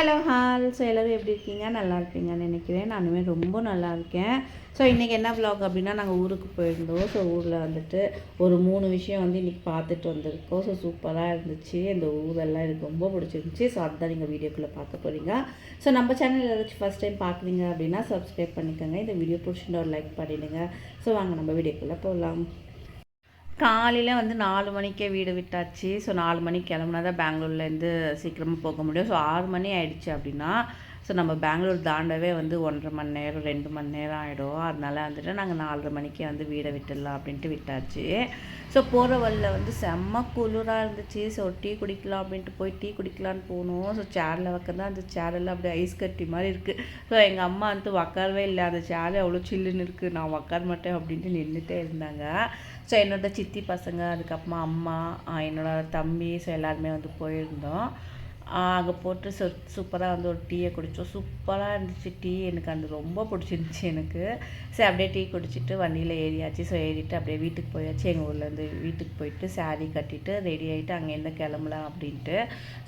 Hello hall. So எல்லோரும் எப்படி இருக்கீங்க? நல்லா இருப்பீங்கன்னு நினைக்கிறேன். நானுமே ரொம்ப நல்லா இருக்கேன். ஸோ இன்றைக்கி என்ன விலாக் அப்படின்னா, நாங்கள் ஊருக்கு போயிருந்தோம். ஸோ ஊரில் வந்துட்டு ஒரு 3 விஷயம் வந்து இன்றைக்கி பார்த்துட்டு வந்திருக்கோம். ஸோ சூப்பராக இருந்துச்சு. இந்த ஊரெல்லாம் எனக்கு ரொம்ப பிடிச்சிருந்துச்சி. ஸோ அதுதான் நீங்கள் வீடியோக்குள்ளே பார்க்க போகிறீங்க. ஸோ நம்ம சேனல் ஏதாச்சும் ஃபஸ்ட் டைம் பார்க்குறீங்க அப்படின்னா சப்ஸ்கிரைப் பண்ணிக்கோங்க. இந்த வீடியோ பிடிச்சிருந்தா ஒரு லைக் பண்ணிவிடுங்க. ஸோ வாங்க நம்ம வீடியோக்குள்ளே போகலாம். காலையில் வந்து 4 மணிக்கே வீடு விட்டாச்சு. ஸோ 4 மணிக்கு கிளம்புனா தான் பெங்களூர்லேருந்து சீக்கிரமாக போக முடியும். ஸோ 6 மணி ஆகிடுச்சு அப்படின்னா ஸோ நம்ம பெங்களூர் தாண்டவே வந்து 1.5 மணி நேரம் 2 மணி நேரம் ஆகிடும். அதனால வந்துட்டு நாங்கள் 4:30 மணிக்கே வந்து வீடை விட்டுடலாம் அப்படின்ட்டு விட்டாச்சு. ஸோ போகிற வழியில் வந்து செம்ம குளிராக இருந்துச்சு. ஸோ டீ குடிக்கலாம் அப்படின்ட்டு போய் டீ குடிக்கலான்னு போனோம். ஸோ சேரில் வைக்கிறதா அந்த சேரெல்லாம் அப்படியே ஐஸ் கட்டி மாதிரி இருக்குது. ஸோ எங்கள் அம்மா வந்து உக்காரவே இல்லை. அந்த சேர் அவ்வளோ சில்லுன்னு இருக்குது, நான் உக்கார மாட்டேன் அப்படின்ட்டு நின்றுட்டே இருந்தாங்க. ஸோ என்னோட சித்தி பசங்க, அதுக்கப்புறமா அம்மா, என்னோடய தம்பி, ஸோ எல்லாருமே வந்து போயிருந்தோம். அங்கே போட்டு சூப்பராக வந்து ஒரு டீயை குடித்தோம். சூப்பராக இருந்துச்சு டீ. எனக்கு அது ரொம்ப பிடிச்சிருந்துச்சி எனக்கு. சரி அப்படியே டீ குடிச்சிட்டு வண்டியில் ஏறியாச்சு. ஸோ ஏறிட்டு அப்படியே வீட்டுக்கு போயாச்சு. எங்கள் ஊர்லேருந்து வீட்டுக்கு போயிட்டு சாரீ கட்டிட்டு ரெடி ஆகிட்டு அங்கேருந்து கிளம்பலாம் அப்படின்ட்டு.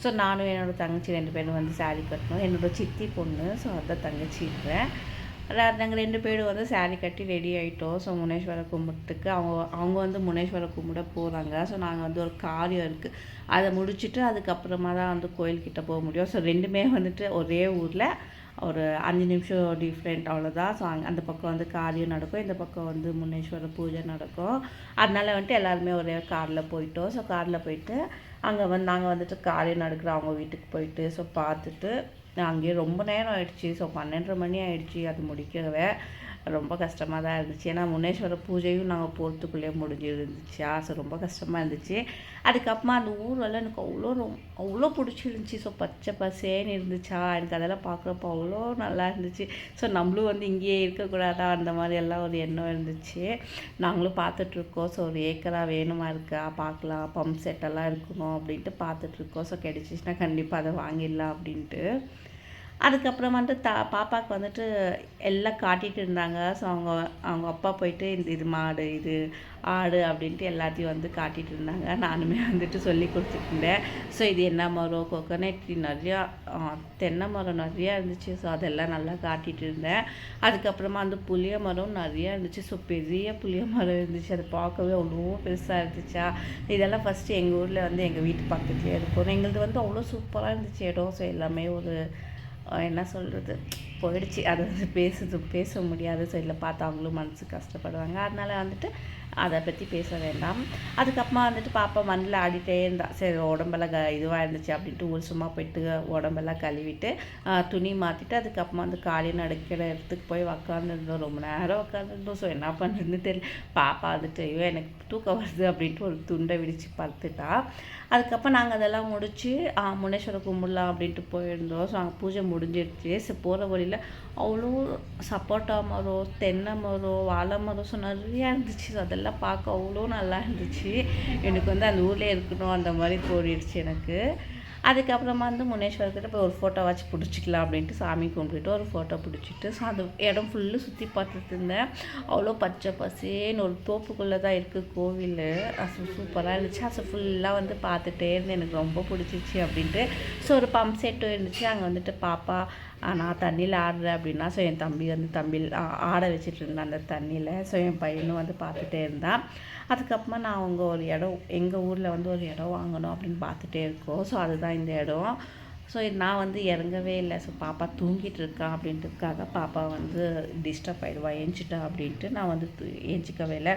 ஸோ நானும் என்னோடய தங்கச்சி 2 பேரும் வந்து சாரீ கட்டணும். என்னோடய சித்தி பொண்ணு, ஸோ அதான் தங்கச்சின்றேன். நாங்கள் 2 பேரும் வந்து சாரீ கட்டி ரெடி ஆகிட்டோம். ஸோ முனேஸ்வரை கும்பிட்டுக்கு அவங்க வந்து முனேஸ்வரை கும்பிட போகிறாங்க. ஸோ நாங்கள் வந்து ஒரு காரியம் இருக்குது, அதை முடிச்சுட்டு அதுக்கப்புறமா தான் வந்து கோயில்கிட்ட போக முடியும். ஸோ 2மே வந்துட்டு ஒரே ஊரில் ஒரு 5 நிமிஷம் டிஃப்ரெண்ட், அவ்வளோதான். ஸோ அந்த பக்கம் வந்து காரியம் நடக்கும், இந்த பக்கம் வந்து முனேஸ்வர பூஜை நடக்கும். அதனால வந்துட்டு எல்லாருமே ஒரே காரில் போயிட்டோம். ஸோ காரில் போயிட்டு அங்கே வந்து நாங்கள் வந்துட்டு காரியம் நடக்கிற அவங்க வீட்டுக்கு போயிட்டு ஸோ பார்த்துட்டு அங்கேயே ரொம்ப நேரம் ஆகிடுச்சி. ஸோ 12:30 மணி ஆகிடுச்சி. அது முடிக்கவே ரொம்ப கஷ்டமாக தான் இருந்துச்சு. ஏன்னா முனேஸ்வர பூஜையும் நாங்கள் போகிறதுக்குள்ளேயே முடிஞ்சிருந்துச்சா. ஸோ ரொம்ப கஷ்டமாக இருந்துச்சு. அதுக்கப்புறமா அந்த ஊரெல்லாம் எனக்கு அவ்வளோ பிடிச்சிருந்துச்சி. ஸோ பச்சை பசேன்னு இருந்துச்சா. எனக்கு அதெல்லாம் பார்க்குறப்போ அவ்வளோ நல்லா இருந்துச்சு. ஸோ நம்மளும் வந்து இங்கேயே இருக்கக்கூடாதா, அந்த மாதிரி எல்லாம் ஒரு எண்ணம் இருந்துச்சு. நாங்களும் பார்த்துட்ருக்கோம். ஸோ ஒரு ஏக்கராக வேணுமா இருக்கா பார்க்கலாம், பம்ப் செட்டெல்லாம் இருக்கணும் அப்படின்ட்டு பார்த்துட்ருக்கோம். ஸோ கிடச்சிச்சின்னா கண்டிப்பாக அதை வாங்கிடலாம் அப்படின்ட்டு. அதுக்கப்புறம் வந்து பாப்பாவுக்கு வந்துட்டு எல்லாம் காட்டிகிட்டு இருந்தாங்க. ஸோ அவங்க அப்பா போயிட்டு இது மாடு, இது ஆடு அப்படின்ட்டு எல்லாத்தையும் வந்து காட்டிகிட்டு இருந்தாங்க. நானுமே வந்துட்டு சொல்லி கொடுத்துருந்தேன். ஸோ இது என்ன மரம், கொக்கனட் ட்ரீ நிறையா, தென்னை மரம் நிறையா இருந்துச்சு. ஸோ அதெல்லாம் நல்லா காட்டிகிட்டு இருந்தேன். அதுக்கப்புறமா அந்த புளிய மரம் நிறையா இருந்துச்சு. ஸோ பெரிய புளிய மரம் இருந்துச்சு. அதை பார்க்கவே அவ்வளோ பெருசாக இருந்துச்சா. இதெல்லாம் ஃபஸ்ட்டு எங்கள் ஊரில் வந்து எங்கள் வீட்டு பக்கத்துலேயே இருக்கும். எங்களது வந்து அவ்வளோ சூப்பராக இருந்துச்சு இடம். ஸோ எல்லாமே ஒரு என்ன சொல்கிறது, போயிடுச்சு. அது வந்து பேச முடியாது. ஸோ இல்லை பார்த்தா அவங்களும் மனசு கஷ்டப்படுவாங்க. அதனால் வந்துட்டு அதை பற்றி பேச வேண்டாம். அதுக்கப்புறமா வந்துட்டு பாப்பா மண்ணில் ஆடிட்டே இருந்தா. சரி உடம்பெல்லாம் இதுவாக இருந்துச்சு அப்படின்ட்டு ஊர் சும்மா போயிட்டு உடம்பெல்லாம் கழுவிட்டு துணி மாற்றிட்டு அதுக்கப்புறமா வந்து காலையில் நடக்கிற இடத்துக்கு போய் உக்காந்துருந்தோம். ரொம்ப நேரம் உட்காந்துருந்தோம். ஸோ என்ன பண்ணுறதுன்னு தெரியல. பாப்பா வந்துட்டு ஐயோ எனக்கு தூக்கம் வருது அப்படின்ட்டு ஒரு துண்டை விரித்து படுத்துட்டா. அதுக்கப்புறம் நாங்கள் அதெல்லாம் முடித்து முனேஸ்வரை கும்பிடலாம் அப்படின்ட்டு போயிருந்தோம். ஸோ அங்கே பூஜை முடிஞ்சிருச்சு. ஸோ போகிற வழியில் அவ்வளோ சப்போட்டா மரம், தென்னை மரம், வாழை மரம், ஸோ நிறையா இருந்துச்சு. ஸோ அதெல்லாம் பார்க்க அவ்வளோ நல்லா இருந்துச்சு. எனக்கு வந்து அந்த ஊர்லேயே இருக்கணும் அந்த மாதிரி தோணிடுச்சு எனக்கு. அதுக்கப்புறமா வந்து முனேஸ்வரர்கிட்ட போய் ஒரு ஃபோட்டோ வச்சு பிடிச்சிக்கலாம் அப்படின்ட்டு சாமி கும்பிட்டுட்டு ஒரு ஃபோட்டோ பிடிச்சிட்டு ஸோ அந்த இடம் ஃபுல்லு சுற்றி பார்த்துட்டு இருந்தேன். அவ்வளோ பச்சை பசேன்னு ஒரு தோப்புக்குள்ளே தான் இருக்குது கோவில். அது சூப்பராக இருந்துச்சு. அது ஃபுல்லாக வந்து பார்த்துட்டே இருந்து எனக்கு ரொம்ப பிடிச்சிச்சு அப்படின்ட்டு. ஸோ ஒரு பம்ப் செட்டும் இருந்துச்சு. அங்கே வந்துட்டு பாப்பா நான் தண்ணியில் ஆடுறேன் அப்படின்னா ஸோ என் தம்பி வந்து ஆட வச்சுட்டு இருந்தேன் அந்த தண்ணியில். ஸோ என் பையனும் வந்து பார்த்துட்டே இருந்தான். அதுக்கப்புறமா நான் அவங்க ஒரு இடம், எங்கள் ஊரில் வந்து ஒரு இடம் வாங்கணும் அப்படின்னு பார்த்துட்டே இருக்கோம். ஸோ அதுதான் இந்த இடம். ஸோ நான் வந்து இறங்கவே இல்லை. ஸோ பாப்பா தூங்கிட்டு இருக்கா அப்படின்றதுக்காக பாப்பா வந்து டிஸ்டர்ப் ஆகிடுவா ஏஞ்சிட்டா அப்படின்ட்டு நான் வந்து ஏஞ்சிக்கவே இல்லை.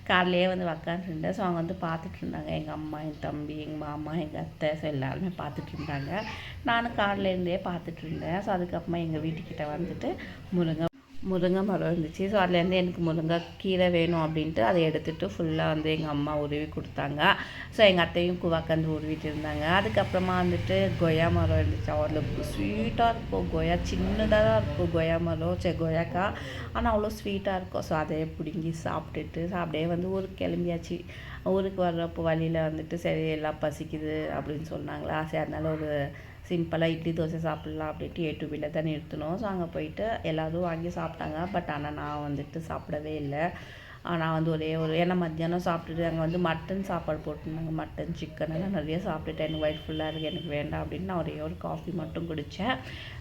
கார்லேயே வந்து உக்காந்துருந்தேன். ஸோ அவங்க வந்து பார்த்துட்டு இருந்தாங்க. எங்கள் அம்மா, என் தம்பி, எங்கள் மாமா, எங்கள் அத்தை, ஸோ எல்லாருமே பார்த்துட்டு இருந்தாங்க. நானும் கார்லேருந்தே பார்த்துட்டு இருந்தேன். ஸோ அதுக்கப்புறமா எங்கள் வீட்டுக்கிட்ட வந்துட்டு முருங்கை மரம் இருந்துச்சு. ஸோ அதுலேருந்து எனக்கு முருங்கை கீரை வேணும் அப்படின்ட்டு அதை எடுத்துகிட்டு ஃபுல்லாக வந்து எங்கள் அம்மா உருவி கொடுத்தாங்க. ஸோ எங்கள் அத்தையும் உட்காந்து உருவிட்டு இருந்தாங்க. அதுக்கப்புறமா வந்துட்டு கொய்யா மரம் இருந்துச்சு. அதில் ஸ்வீட்டாக இருக்கும். கொய்யா சின்னதாக தான் இருக்கும் கொய்யா மரம், கொய்யாக்காய், ஆனால் அவ்வளோ ஸ்வீட்டாக இருக்கும். ஸோ அதை பிடுங்கி சாப்பிட்டுட்டு அப்படியே வந்து ஊருக்கு கிளம்பியாச்சு. ஊருக்கு வர்றப்போ வழியில் வந்துட்டு சரி எல்லாம் பசிக்குது அப்படின்னு சொன்னாங்களா. சரி அதனால் ஒரு சிம்பிளாக இட்லி தோசை சாப்பிட்லாம் அப்படின்ட்டு A2Bயில் தான் நிறுத்தினோம். ஸோ அங்கே போயிட்டு எல்லோரும் வாங்கி சாப்பிட்டாங்க. பட் ஆனால் நான் வந்துட்டு சாப்பிடவே இல்லை. நான் வந்து ஒரே ஒரு ஏன்னா மத்தியானம் சாப்பிட்டுட்டு அங்கே வந்து மட்டன் சாப்பாடு போட்டிருந்தாங்க, மட்டன் சிக்கன் எல்லாம் நிறைய சாப்பிட்டுட்டேன். எனக்கு வயிறு ஃபுல்லாக இருக்குது, எனக்கு வேண்டாம் அப்படின்னு நான் ஒரே ஒரு காஃபி மட்டும் குடித்தேன்.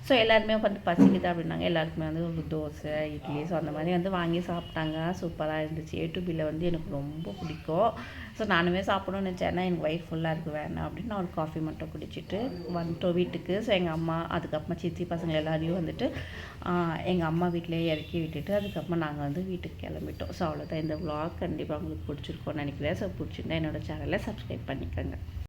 ஸோ எல்லாருமே வந்து பசிக்குது அப்படின்னாங்க. எல்லாருக்குமே வந்து ஒரு தோசை, இட்லி ஸோ அந்த மாதிரி வந்து வாங்கி சாப்பிட்டாங்க. சூப்பராக இருந்துச்சு. A2Bல வந்து எனக்கு ரொம்ப பிடிக்கும். ஸோ நானுமே சாப்பிடணும்னு நினச்சேன். ஏன்னா எனக்கு வயிறு ஃபுல்லாக இருக்குது, வேணாம் அப்படின்னு நான் ஒரு காஃபி மட்டும் குடிச்சிட்டு வந்துட்டோம் வீட்டுக்கு. ஸோ எங்கள் அம்மா அதுக்கப்புறமா சித்தி பசங்க எல்லாரையும் வந்துட்டு எங்கள் அம்மா வீட்டிலேயே இறக்கி விட்டுட்டு அதுக்கப்புறமா நாங்கள் வந்து வீட்டுக்கு கிளம்பிட்டோம். ஸோ அவ்வளோதான். இந்த vlog கண்டிப்பாக உங்களுக்கு பிடிச்சிருக்கோன்னு நினைக்கிறேன். ஸோ பிடிச்சிருந்தா என்னோடய சேனலை சப்ஸ்கிரைப் பண்ணிக்கோங்க.